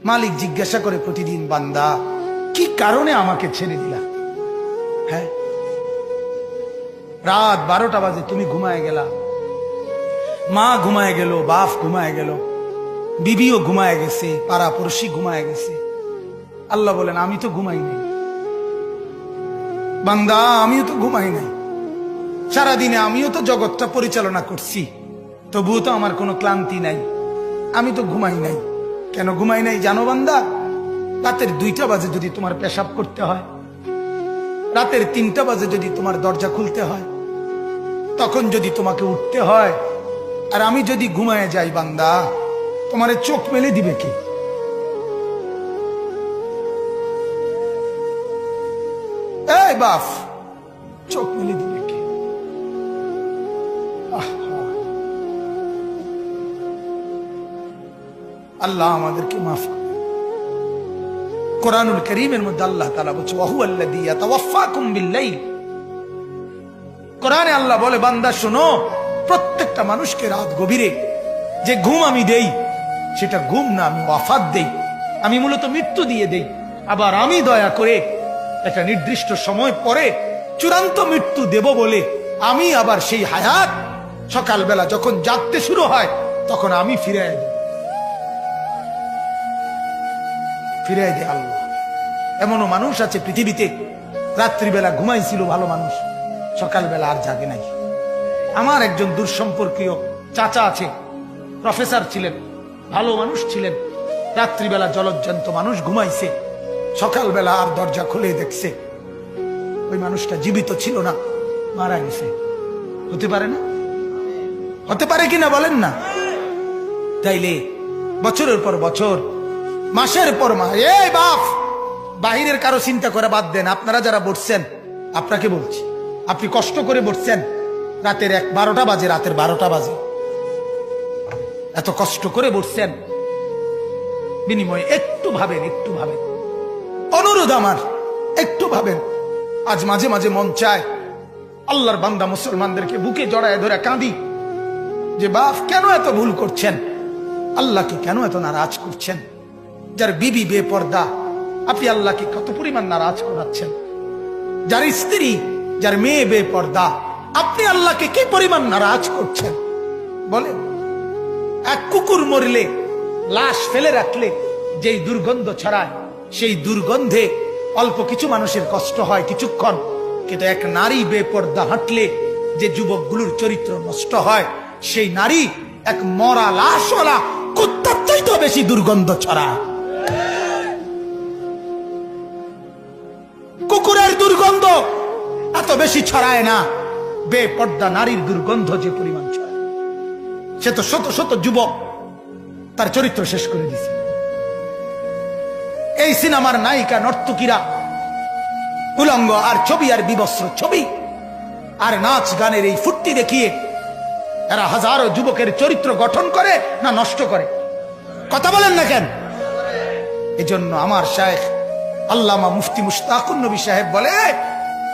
মালিক জিজ্ঞাসা করে প্রতিদিন, বান্দা কি কারণে আমাকে ছেড়ে দিলা? হ্যাঁ, রাত 12টা বাজে তুমি ঘুমায় গেলা, মা ঘুমায় গেল, বাপ ঘুমায় গেল, বিবিও ঘুমায় গেছে, পাড়া পড়শি ঘুমায় গেছে। আল্লাহ বলেন আমি তো ঘুমাই নাই। বান্দা আমিও তো ঘুমাই নাই, সারাদিনে আমিও তো জগৎটা পরিচালনা করছি, তবুও তো আমার কোনো ক্লান্তি নাই, আমি তো ঘুমাই নাই। কেন ঘুমাই নাই জানো বান্দা? রাতের 2টা বাজে যদি তোমার পেশাব করতে হয়, রাতের 3টা বাজে যদি তোমার দরজা খুলতে হয়, তখন যদি তোমাকে উঠতে হয়, আর আমি যদি ঘুমায় যাই বান্দা, তোমারে চোখ মেলে দিবে কে? এই বাপ, চোখ মেলে দিবে কে? আল্লাহ আমাদেরকে মাফ করে। কোরআনুল কারীমের মধ্যে আল্লাহ তাআলা বলছে ওয়াহুয়াল্লাযী ইয়াতাওয়াফফাকুম বিল-লাইল। কোরআনে আল্লাহ বলে, বান্দা শোনো, প্রত্যেকটা মানুষকে রাত গভীরে যে ঘুম আমি দেই, সেটা ঘুম না, আমি ওয়াফাত দেই, আমি মূলত মৃত্যু দিয়ে দেই। আবার আমি দয়া করে একটা নির্দিষ্ট সময় পরে চূড়ান্ত মৃত্যু দেব বলে আমি আবার সেই হায়াত সকালবেলা যখন জাগতে শুরু হয় তখন আমি ফিরিয়ে দিই, ফিরিয়ে দেয় আল্লাহ। এমনও মানুষ আছে পৃথিবীতে, রাত্রিবেলা ঘুমাইছিল ভালো মানুষ, সকালবেলা আর জাগে নাই। আমার একজন দূরসম্পর্কীয় চাচা আছে, প্রফেসর ছিলেন, ভালো মানুষ ছিলেন, রাত্রিবেলা জলজ্জান্ত মানুষ ঘুমাইছে, সকালবেলা আর দরজা খুলে দেখছে ওই মানুষটা জীবিত ছিল না, মারা গেছে। হতে পারে না? হতে পারে কিনা বলেন না? তাইলে বছরের পর বছর, মাসের পর মাস, এই বাপ, বাহিরের কারো চিন্তা করে বাদ দেন, আপনারা যারা বসছেন, আপনাকে বলছি, আপনি কষ্ট করে বসছেন, রাতের 12টা বাজে, রাতের 12টা বাজে, এত কষ্ট করে বসছেন, বিনিময়ে একটু ভাবেন, একটু ভাবেন, অনুরোধ আমার, একটু ভাবেন। আজ মাঝে মাঝে মন চায় আল্লাহর বান্দা মুসলমানদেরকে বুকে জড়ায় ধরে কাঁদি যে বাপ কেন এত ভুল করছেন, আল্লাহকে কেন এত নারাজ করছেন? যার বিবি বেপর্দা, আপনি আল্লাহকে কত পরিমাণ নারাজ করাচ্ছেন। যার স্ত্রী, যার মেয়ে বেপর্দা, আপনি আল্লাহকে কি পরিমাণ নারাজ করছেন বলেন? এক কুকুর মরলে, লাশ ফেলে রাখলে যেই দুর্গন্ধ ছড়ায়, সেই দুর্গন্ধে অল্প কিছু মানুষের কষ্ট হয় কিছুক্ষণ, কিন্তু এক নারী বেপর্দা হাঁটলে যে যুবকগুলোর চরিত্র নষ্ট হয়, সেই নারী এক মরা লাশওয়ালা কুত্তার চাইতে বেশি দুর্গন্ধ ছড়ায়। কুকুরের দুর্গন্ধ এত বেশি ছড়ায় না, বেপর্দা নারীর দুর্গন্ধ যে পরিমাণ ছড়ায়। সে তো শত শত যুবক তার চরিত্র শেষ করে দিছে। এই সিনেমার নায়িকা নর্তকীরা উলঙ্গ আর ছবি আর বিবস্ত্র ছবি আর নাচ গানের এই ফুর্তি দেখিয়ে এরা হাজারো যুবকের চরিত্র গঠন করে না নষ্ট করে? কথা বলেন না কেন? এজন্য আমার শায়েখ আল্লামা মুফতি মুশতাকুন নবী সাহেব বলে,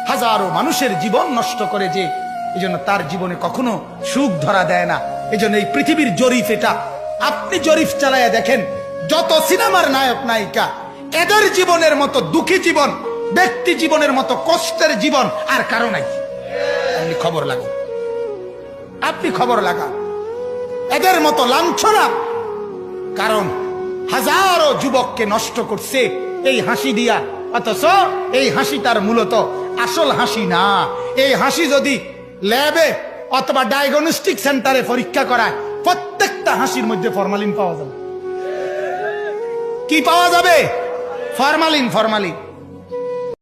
হাজারো মানুষের জীবন নষ্ট করে যে, এজন্য তার জীবনে কখনো সুখ ধরা দেয় না। এজন্য এই পৃথিবীর জরিপ এটা, আপনি জরিপ চালায়া দেখেন, যত সিনেমার নায়ক নায়িকা, এদের জীবনের মতো দুঃখী জীবন, ব্যক্তি জীবনের মতো কষ্টের জীবন আর কারো নাই। আপনি খবর লাগান, আপনি খবর লাগান, এদের মতো লাঞ্ছনা। কারণ হাজারো যুবককে নষ্ট করছে এই হাসি দিয়া, অথচ এই হাসিটার মূলত আসল হাসি না। এই হাসি যদি ল্যাবে অথবা ডায়াগনস্টিক সেন্টারে পরীক্ষা করায়, প্রত্যেকটা হাসির মধ্যে ফরমালিন পাওয়া যাবে। কি পাওয়া যাবে? Formalin, formalin.